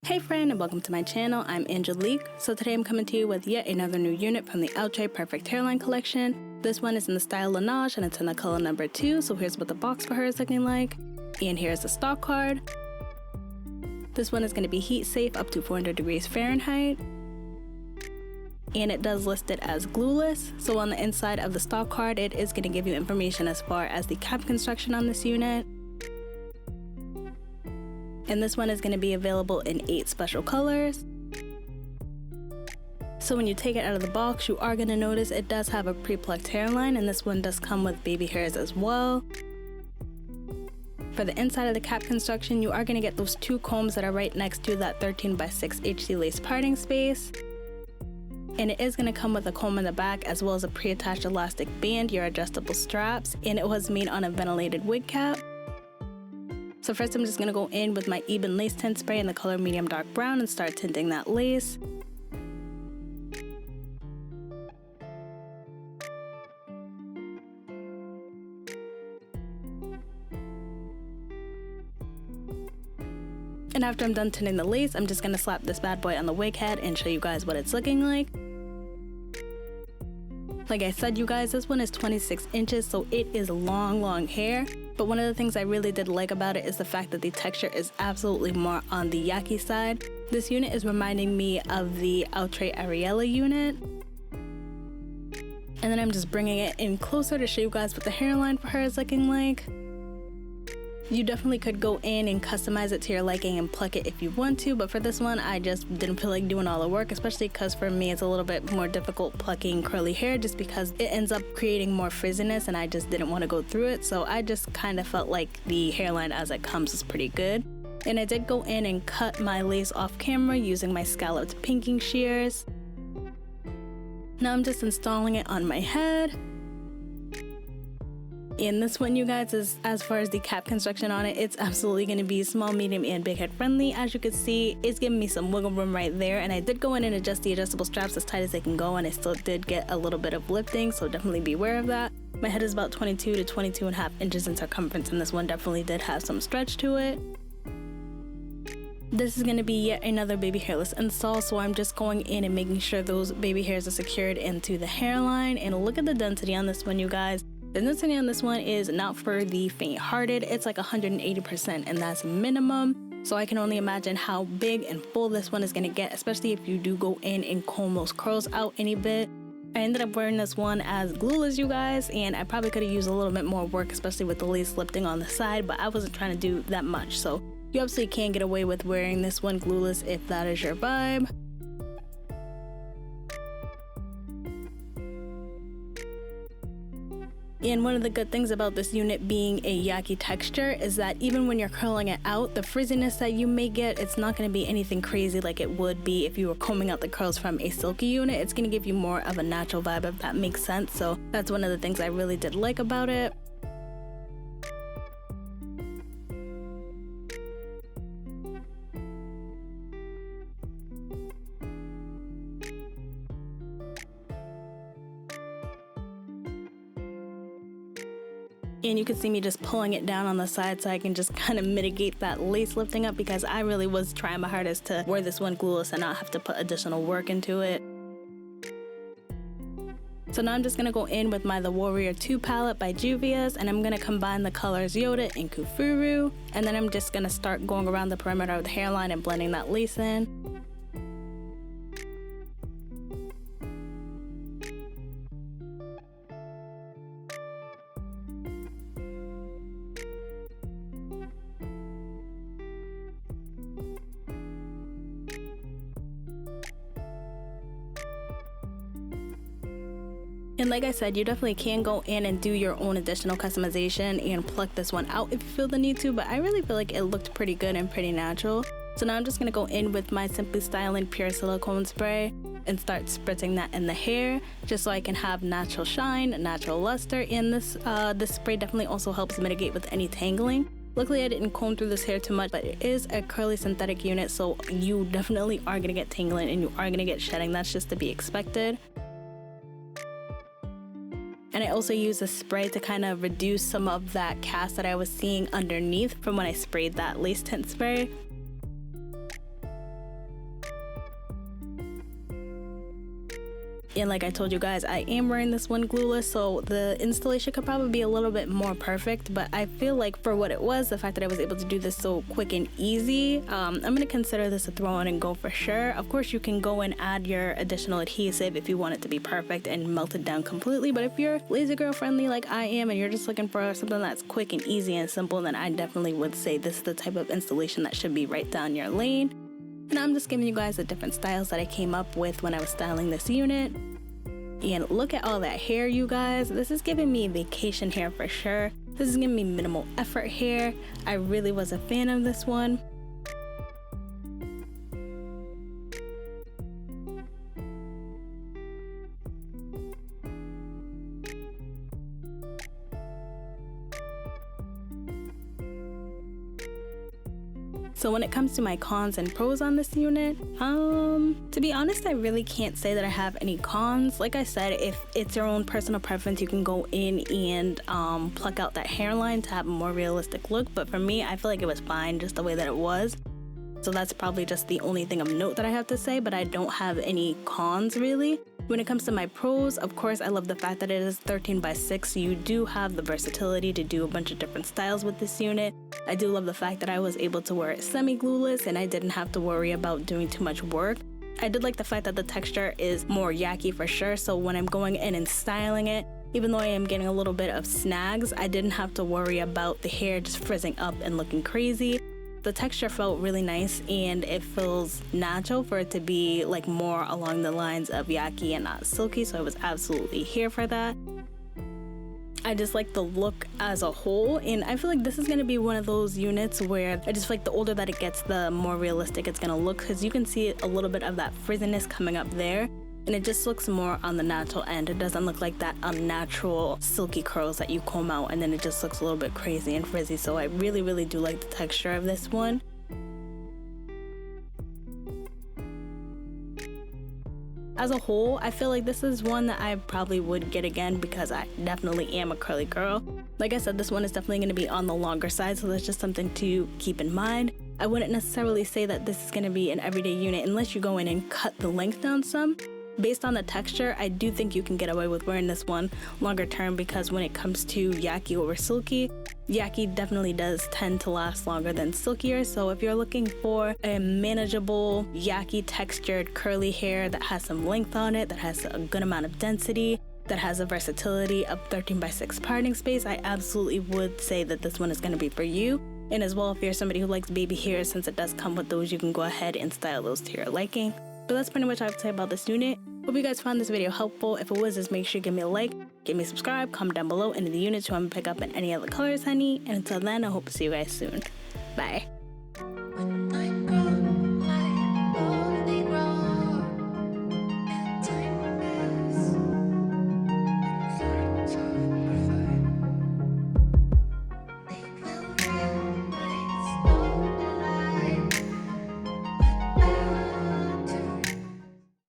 Hey friend, and welcome to my channel. I'm Angelique. So today I'm coming to you with yet another new unit from the Outre Perfect Hairline collection. This one is in the Outre Lenaj and it's in the color number 2. So here's what the box for her is looking like. And here's the stock card. This one is going to be heat safe up to 400 degrees Fahrenheit. And it does list it as glueless. So on the inside of the stock card, it is going to give you information as far as the cap construction on this unit. And this one is going to be available in 8 special colors. So when you take it out of the box, you are going to notice it does have a pre-plucked hairline, and this one does come with baby hairs as well. For the inside of the cap construction, you are going to get those 2 combs that are right next to that 13x6 HD lace parting space. And it is going to come with a comb in the back as well as a pre-attached elastic band, your adjustable straps, and it was made on a ventilated wig cap. So first I'm just going to go in with my Ebin lace tint spray in the color medium dark brown and start tinting that lace. And after I'm done tinting the lace, I'm just going to slap this bad boy on the wig head and show you guys what it's looking like. Like I said, you guys, this one is 26 inches, so it is long hair. But one of the things I really did like about it is the fact that the texture is absolutely more on the yucky side. This unit is reminding me of the Outre Ariella unit. And then I'm just bringing it in closer to show you guys what the hairline for her is looking like. You definitely could go in and customize it to your liking and pluck it if you want to, but for this one I just didn't feel like doing all the work, especially because for me it's a little bit more difficult plucking curly hair just because it ends up creating more frizziness and I just didn't want to go through it. So I just kind of felt like the hairline as it comes is pretty good. And I did go in and cut my lace off camera using my scalloped pinking shears. Now I'm just installing it on my head. And this one, you guys, is as far as the cap construction on it, it's absolutely going to be small, medium, and big head friendly. As you can see, it's giving me some wiggle room right there. And I did go in and adjust the adjustable straps as tight as they can go, and I still did get a little bit of lifting, so definitely be aware of that. My head is about 22 to 22.5 inches in circumference, and this one definitely did have some stretch to it. This is going to be yet another baby hairless install, so I'm just going in and making sure those baby hairs are secured into the hairline. And look at the density on this one, you guys. The density on this one is not for the faint-hearted. It's like 180%, and that's minimum. So I can only imagine how big and full this one is going to get, especially if you do go in and comb those curls out any bit. I ended up wearing this one as glueless, you guys, and I probably could have used a little bit more work, especially with the lace lifting on the side, but I wasn't trying to do that much. So you absolutely can get away with wearing this one glueless if that is your vibe. And one of the good things about this unit being a yucky texture is that even when you're curling it out, the frizziness that you may get, it's not going to be anything crazy like it would be if you were combing out the curls from a silky unit. It's going to give you more of a natural vibe, if that makes sense. So that's one of the things I really did like about it. And you can see me just pulling it down on the side so I can just kind of mitigate that lace lifting up, because I really was trying my hardest to wear this one glueless and not have to put additional work into it. So now I'm just going to go in with my The Warrior 2 palette by Juvia's, and I'm going to combine the colors Yoda and Kufuru, and then I'm just going to start going around the perimeter of the hairline and blending that lace in. And like I said, you definitely can go in and do your own additional customization and pluck this one out if you feel the need to, but I really feel like it looked pretty good and pretty natural. So now I'm just going to go in with my Simply Stylin Pure Silicone Spray and start spritzing that in the hair just so I can have natural shine, natural luster, and this spray definitely also helps mitigate with any tangling. Luckily I didn't comb through this hair too much, but it is a curly synthetic unit, so you definitely are going to get tangling and you are going to get shedding. That's just to be expected. And I also use a spray to kind of reduce some of that cast that I was seeing underneath from when I sprayed that lace tint spray. And like I told you guys, I am wearing this one glueless, so the installation could probably be a little bit more perfect, but I feel like for what it was, the fact that I was able to do this so quick and easy, I'm gonna consider this a throw on and go for sure. Of course, you can go and add your additional adhesive if you want it to be perfect and melt it down completely, but if you're lazy girl friendly like I am and you're just looking for something that's quick and easy and simple, then I definitely would say this is the type of installation that should be right down your lane. And I'm just giving you guys the different styles that I came up with when I was styling this unit. And look at all that hair, you guys. This is giving me vacation hair for sure. This is giving me minimal effort hair. I really was a fan of this one. So when it comes to my cons and pros on this unit, to be honest, I really can't say that I have any cons. Like I said, if it's your own personal preference, you can go in and pluck out that hairline to have a more realistic look. But for me, I feel like it was fine just the way that it was. So that's probably just the only thing of note that I have to say, but I don't have any cons really. When it comes to my pros, of course, I love the fact that it is 13x6, so you do have the versatility to do a bunch of different styles with this unit. I do love the fact that I was able to wear it semi-glueless and I didn't have to worry about doing too much work. I did like the fact that the texture is more yucky for sure, so when I'm going in and styling it, even though I am getting a little bit of snags, I didn't have to worry about the hair just frizzing up and looking crazy. The texture felt really nice and it feels natural for it to be like more along the lines of yucky and not silky, so I was absolutely here for that. I just like the look as a whole, and I feel like this is going to be one of those units where I just feel like the older that it gets, the more realistic it's going to look, because you can see a little bit of that frizziness coming up there. And it just looks more on the natural end. It doesn't look like that unnatural silky curls that you comb out and then it just looks a little bit crazy and frizzy. So I really do like the texture of this one. As a whole, I feel like this is one that I probably would get again because I definitely am a curly girl. Like I said, this one is definitely going to be on the longer side, so that's just something to keep in mind. I wouldn't necessarily say that this is going to be an everyday unit unless you go in and cut the length down some. Based on the texture, I do think you can get away with wearing this one longer term because when it comes to yucky over silky, yucky definitely does tend to last longer than silkier. So if you're looking for a manageable, yucky textured curly hair that has some length on it, that has a good amount of density, that has a versatility of 13x6 parting space, I absolutely would say that this one is going to be for you. And as well, if you're somebody who likes baby hair, since it does come with those, you can go ahead and style those to your liking. But that's pretty much all I have to say about this unit. Hope you guys found this video helpful. If it was, just make sure you give me a like, give me a subscribe, comment down below any of the units you want me to pick up in any other colors, honey. And until then, I hope to see you guys soon. Bye.